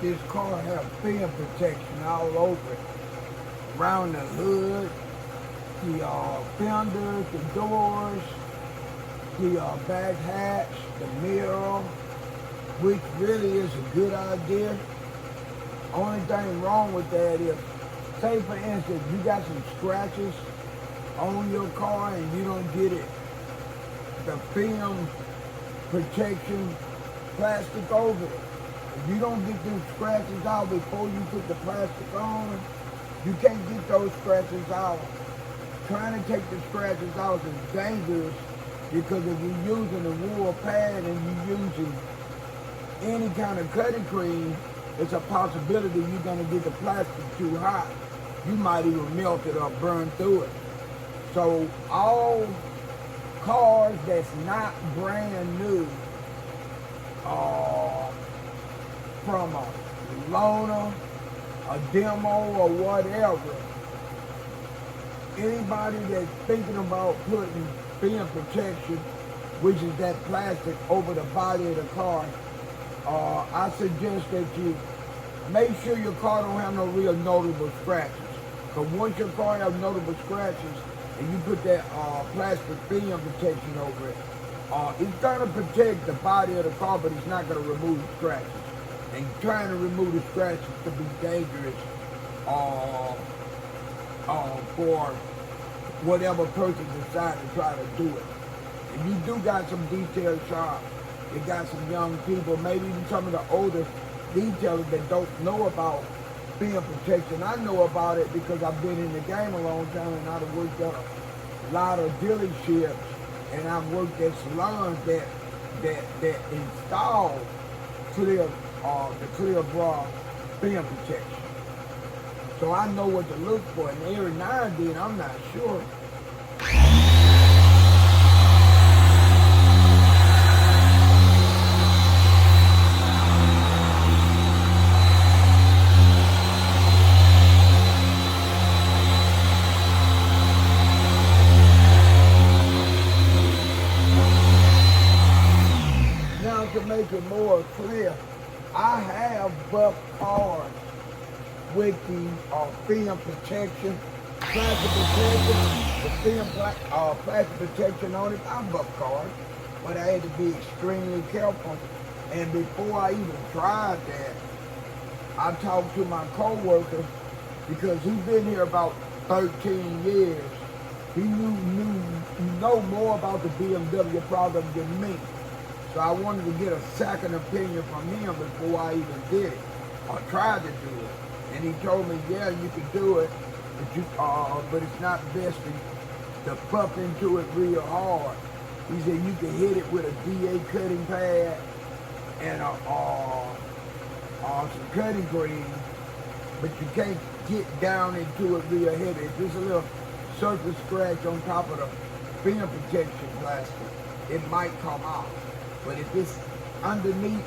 this car have film protection all over it. Around the hood, the fenders, the doors, the back hatch, the mirror, which really is a good idea. Only thing wrong with that is, say for instance, you got some scratches on your car and you don't get it, the film protection plastic over it. If you don't get those scratches out before you put the plastic on, you can't get those scratches out. Trying to take the scratches out is dangerous because if you're using a wool pad and you're using any kind of cutting cream, it's a possibility you're gonna get the plastic too hot. You might even melt it or burn through it. So all cars that's not brand new, from a loaner, a demo or whatever, anybody that's thinking about putting film protection, which is that plastic over the body of the car, I suggest that you make sure your car don't have no real notable scratches. Because once your car has notable scratches and you put that plastic film protection over it, it's going to protect the body of the car, but it's not going to remove the scratches. And trying to remove the scratches could be dangerous for whatever person decides to try to do it. If you do got some detail shops, you got some young people, maybe even some of the older detailers that don't know about film protection. I know about it because I've been in the game a long time and I've worked at a lot of dealerships and I've worked at salons that install the clear bra film protection. So I know what to look for, and every now and then I'm not sure. Now to make it more clear, I have buff cars with the film protection, plastic protection, the film plastic protection on it. I buff cars, but I had to be extremely careful. And before I even tried that, I talked to my coworker because he's been here about 13 years. He know more about the BMW product than me. So I wanted to get a second opinion from him before I even did it or tried to do it. And he told me, yeah, you could do it, but it's not best to puff into it real hard. He said you can hit it with a DA cutting pad and some cutting cream, but you can't get down into it real heavy. If there's a little surface scratch on top of the film protection plastic, it might come off. But if it's underneath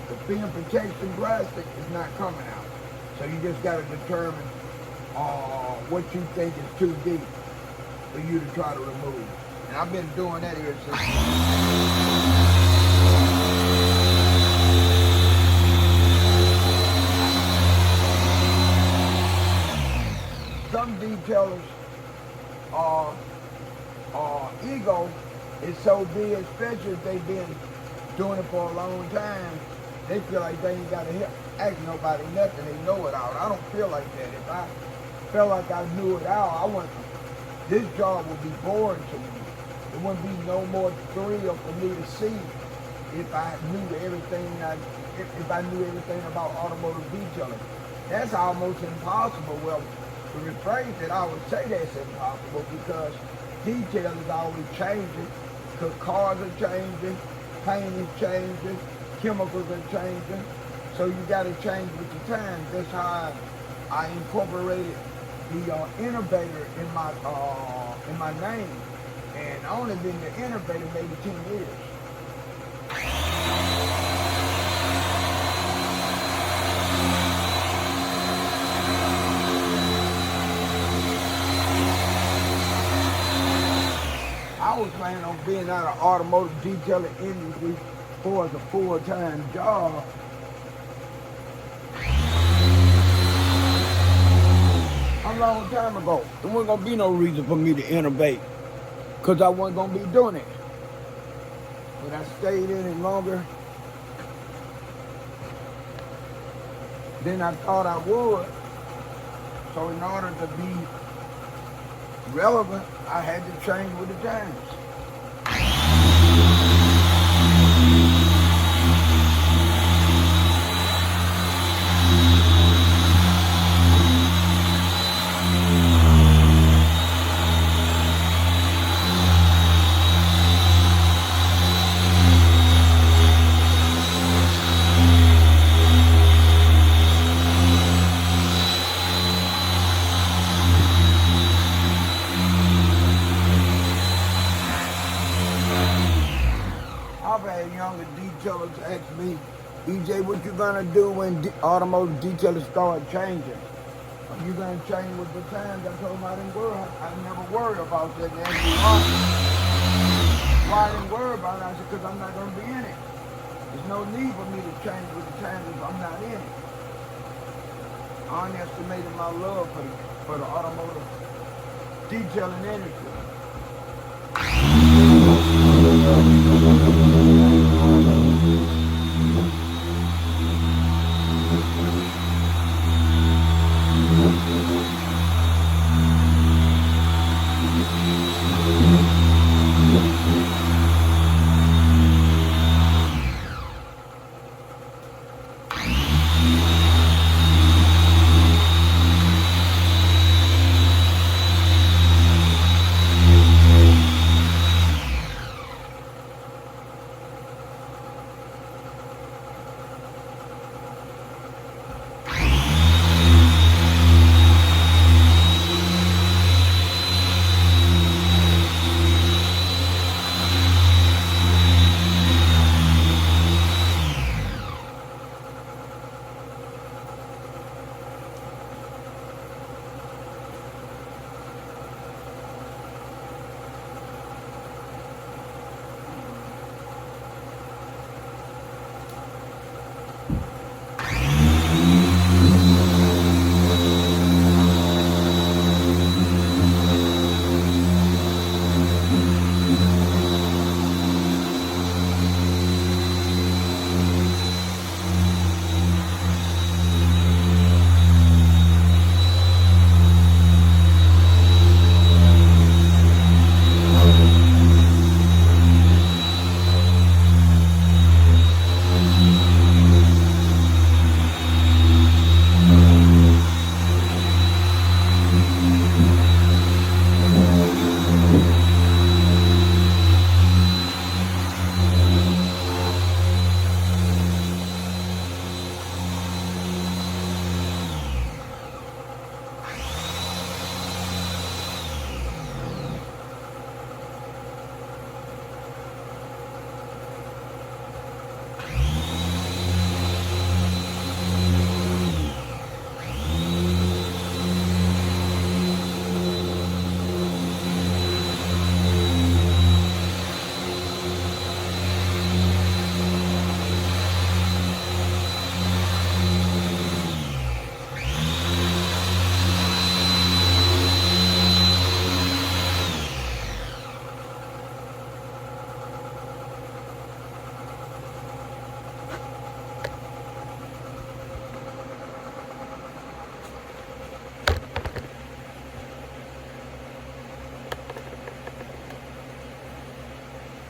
the film protection plastic, it's not coming out. So you just got to determine what you think is too deep for you to try to remove. And I've been doing that here since. Some detailers ego is so big, especially if they've been doing it for a long time. They feel like they ain't got to ask nobody nothing. They know it all. I don't feel like that. If I felt like I knew it all, this job would be boring to me. It wouldn't be no more thrill for me to see if I knew everything. If I knew everything about automotive detailing. That's almost impossible. Well, to rephrase it, I would say that's impossible because detail is always changing. Because cars are changing, paint is changing, chemicals are changing. So you got to change with the times. That's how I incorporated the innovator in my name. And I only been the innovator maybe 10 years. I was planning on being out of automotive detailing industry for as a full-time job. a long time ago. There wasn't gonna be no reason for me to innovate, cause I wasn't gonna be doing it. But I stayed in it longer than I thought I would. So in order to be relevant, I had to change with the times. I've had younger detailers ask me, EJ, what you gonna do when automotive detailers start changing? Are you gonna change with the times? I told them I didn't worry. I never worry about that. And asked me why I didn't worry about it. I said, because I'm not gonna be in it. There's no need for me to change with the times if I'm not in it. I underestimated my love for the automotive detailing industry.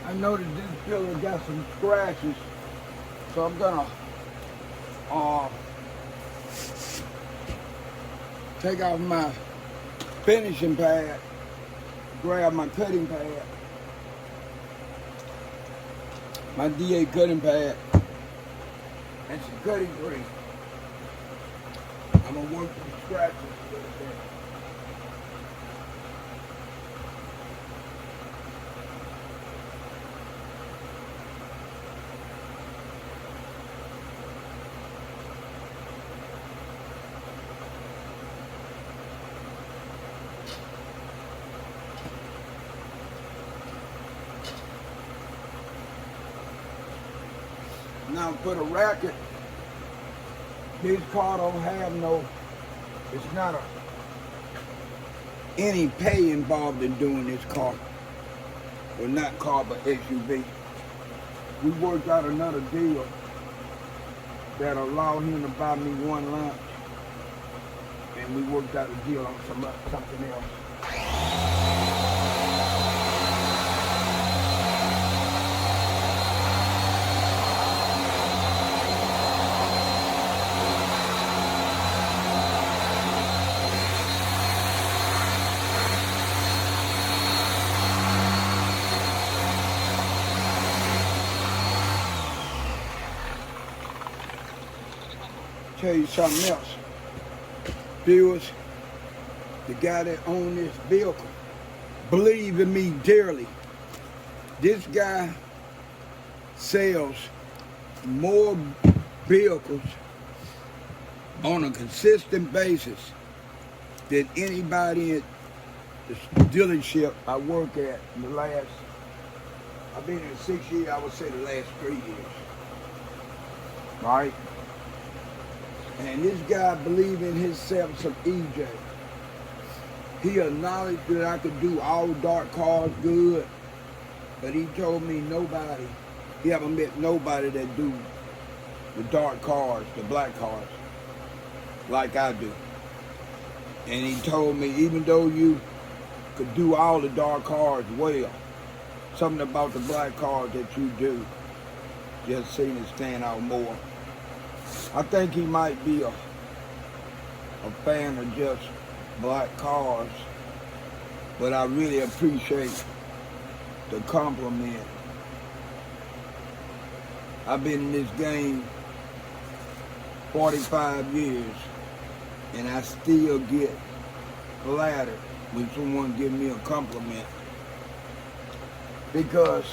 I noticed this pillar got some scratches, so I'm gonna take off my finishing pad, grab my cutting pad, my DA cutting pad, and some cutting grease. I'm gonna work the scratches a little bit. Now for the racket, this car don't have no, it's not a any pay involved in doing this car. Well, not car, but SUV. We worked out another deal that allowed him to buy me one lunch, and we worked out a deal on something else. Tell you something else. Viewers, the guy that owned this vehicle, believe in me dearly. This guy sells more vehicles on a consistent basis than anybody at the dealership I work at in the last, I've been in 6 years, I would say the last 3 years. Right? And this guy believed in himself some EJ. He acknowledged that I could do all dark cars good, but he told me nobody, he haven't met nobody that do the dark cars, the black cars, like I do. And he told me, even though you could do all the dark cars well, something about the black cars that you do just seemed to stand out more. I think he might be a fan of just black cars, but I really appreciate the compliment. I've been in this game 45 years, and I still get flattered when someone gives me a compliment, because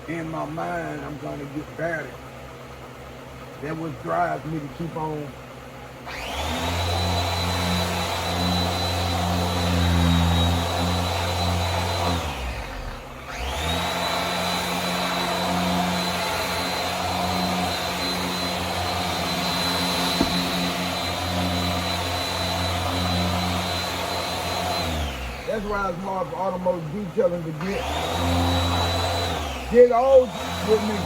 in my mind I'm going to get better. That what drives me to keep on. That's why it's hard for automotive detailing to get old with me.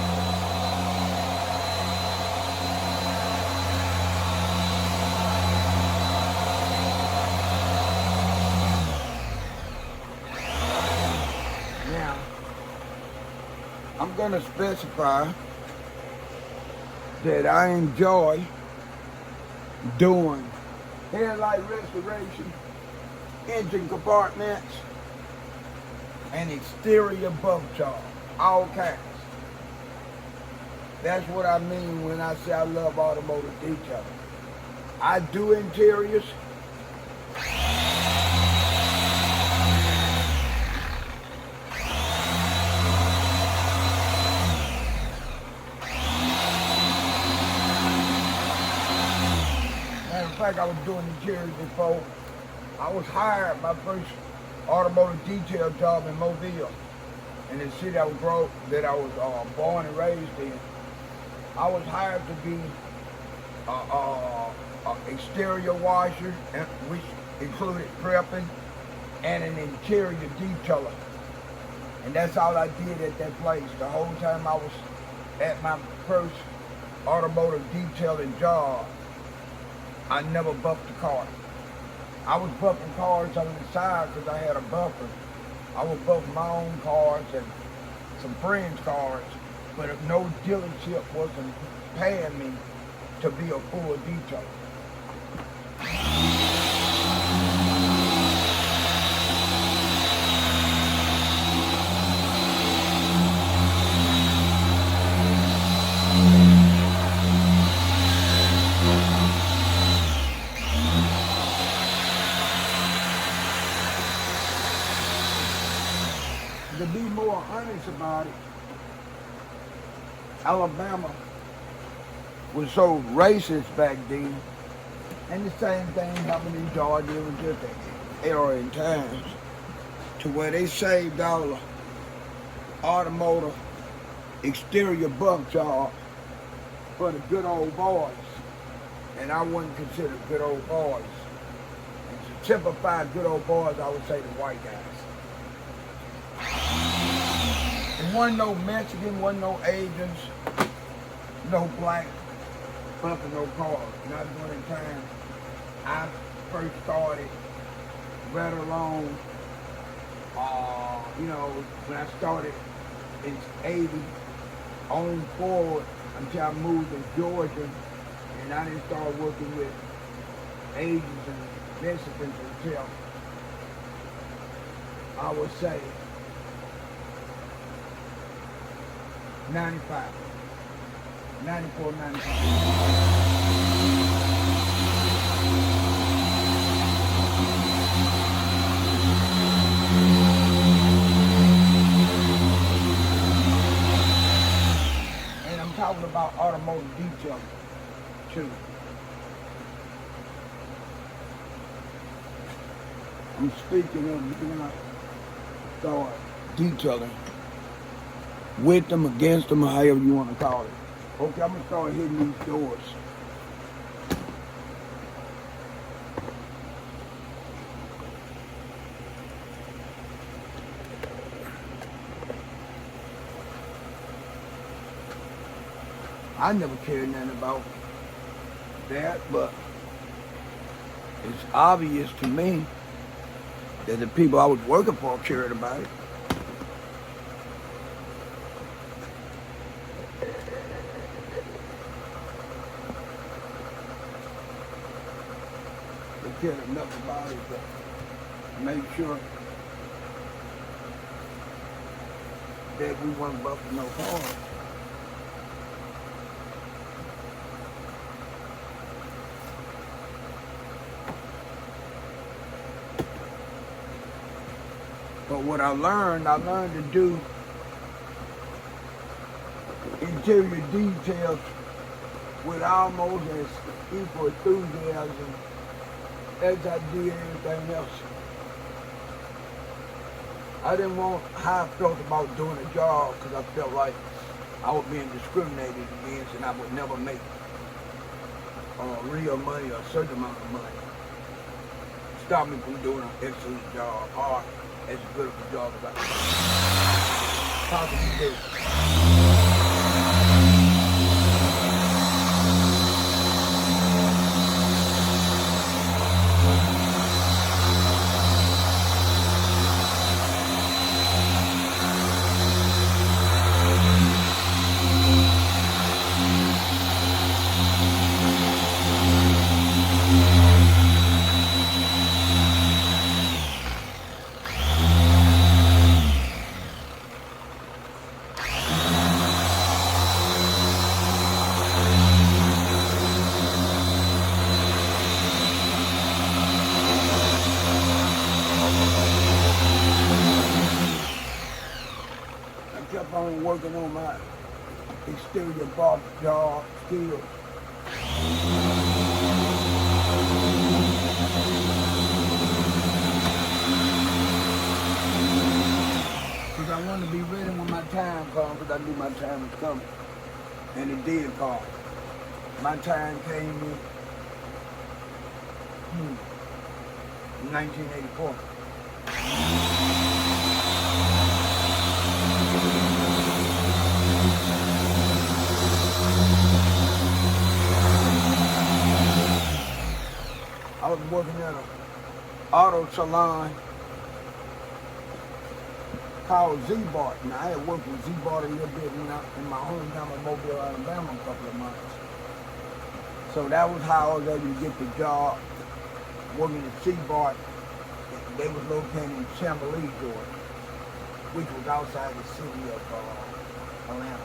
I'm going to specify that I enjoy doing headlight restoration, engine compartments, and exterior bump job, all kinds. That's what I mean when I say I love automotive detailing. I do interiors. Like I was doing interiors before. I was hired, my first automotive detail job in Mobile, in the city I was born and raised in. I was hired to be an exterior washer, which included prepping, and an interior detailer. And that's all I did at that place. The whole time I was at my first automotive detailing job, I never buffed a car. I was buffing cars on the side because I had a buffer. I was buffing my own cars and some friends' cars, but if no dealership wasn't paying me to be a full detailer. To be more honest about it, Alabama was so racist back then, and the same thing happened in Georgia. It was just an era in times to where they saved all the automotive exterior bump job for the good old boys, and I wouldn't consider good old boys. And typified good old boys, I would say the white guys. There wasn't no Mexican, wasn't no Asians, no black bumping no cars. Not during the time I first started, right along, you know, when I started in 80, on forward until I moved to Georgia, and I didn't start working with Asians and Mexicans until, I would say, 95, 94, 95. Talking about automotive detailing too. I'm speaking of, you know, start detailing with them, against them, or however you want to call it. Okay, I'm gonna start hitting these doors. I never cared nothing about that, but it's obvious to me that the people I was working for cared about it. They cared enough about it to make sure that we weren't busting no cars. But what I learned to do interior details with almost as equal enthusiasm as I did everything else. I didn't want how I felt about doing a job because I felt like I was being discriminated against and I would never make real money or a certain amount of money. Stop me from doing an excellent job or as good of a job as I possibly do. Kept on working on my exterior box job skills. Because I wanted to be ready when my time comes, because I knew my time was coming. And it did come. My time came in 1984. I was working at an auto salon called Z-Bart. Now, I had worked with Z-Bart a little bit when I in my hometown of Mobile, Alabama, a couple of months. So that was how I was able to get the job working at Z-Bart. They was located in Chamblee, Georgia, which was outside the city of Atlanta.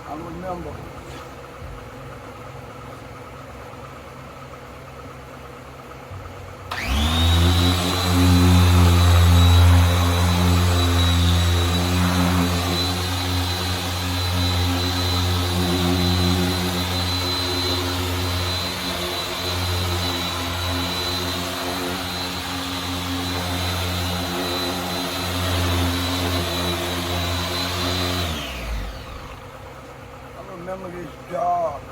I remember remember this job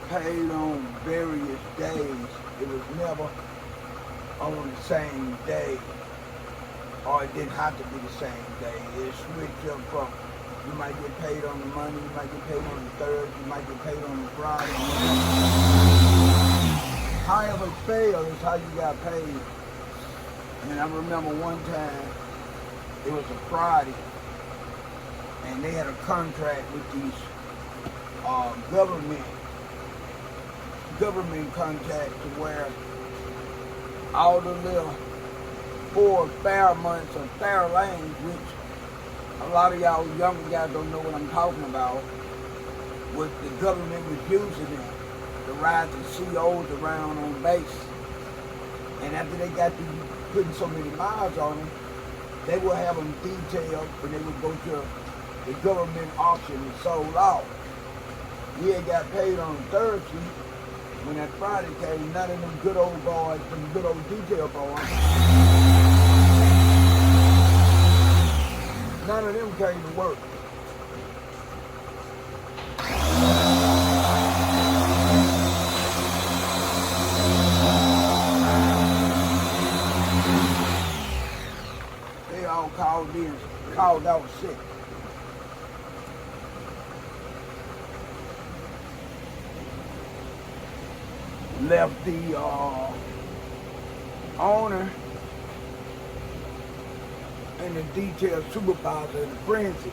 paid on various days. It was never on the same day, or it didn't have to be the same day. It switched up from, you might get paid on the Monday, you might get paid on the Thursday, you might get paid on the Friday. However it fell is how you got paid. And I remember one time, it was a Friday, and they had a contract with these government contracts to where all the little 4 fair months of fair lanes, which a lot of y'all younger guys don't know what I'm talking about, what the government was using them to ride the COs around on base. And after they got to putting so many miles on them, they would have them detailed and they would go to the government auction and sold off. We had got paid on Thursday. When that Friday came, none of them good old boys, them good old detail boys, none of them came to work. They all called out sick. Left the owner and the detail supervisor in the frenzy.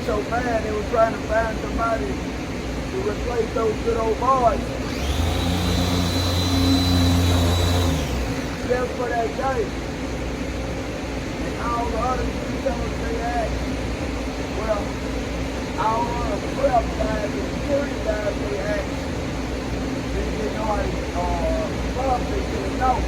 So bad they were trying to find somebody to replace those good old boys. Just for that day. And all the other customers they had, well, all the prep guys and security guys they had, they didn't know how to club, they didn't know.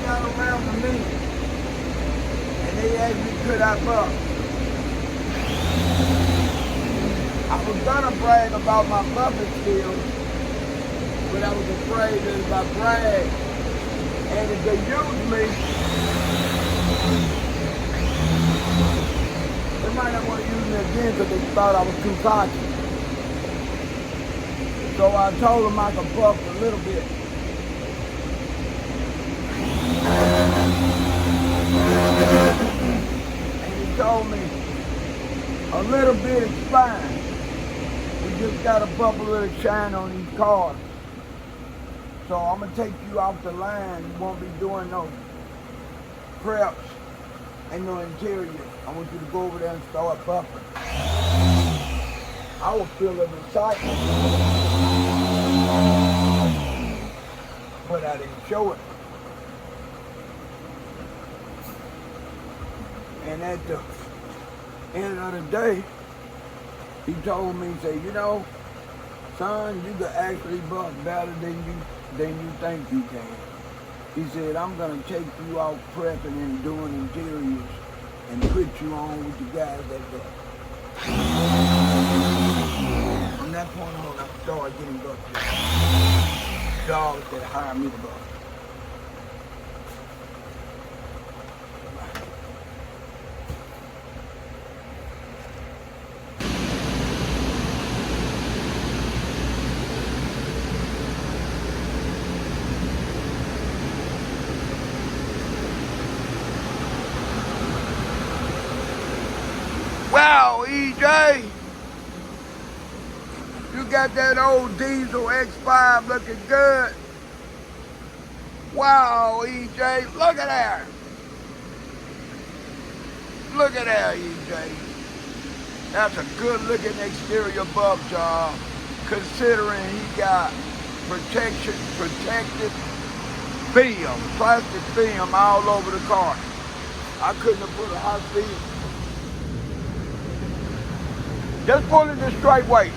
Around to me, and they asked me could I buck. I was gonna brag about my buffing skills, but I was afraid that if I bragged and if they used me, they might not want to use me again because they thought I was too cocky. So I told them I could buff a little bit. And he told me a little bit is fine. We just got to bump a little shine on these cars. So I'm going to take you off the line. You won't be doing no preps and no interior. I want you to go over there and start buffing. I was feeling excited, but I didn't show it. And at the end of the day, he told me, he said, you know, son, you can actually buff better than you think you can. He said, I'm going to take you out prepping and doing interiors and put you on with the guys that buff. From that point on, I started getting buffed. Dogs that hire me to buff. got that old diesel X5 looking good. Wow, EJ, look at that. Look at that, EJ. That's a good looking exterior buff job, considering he got protective film, plastic film all over the car. I couldn't have put a high speed. Just pull it the straight way.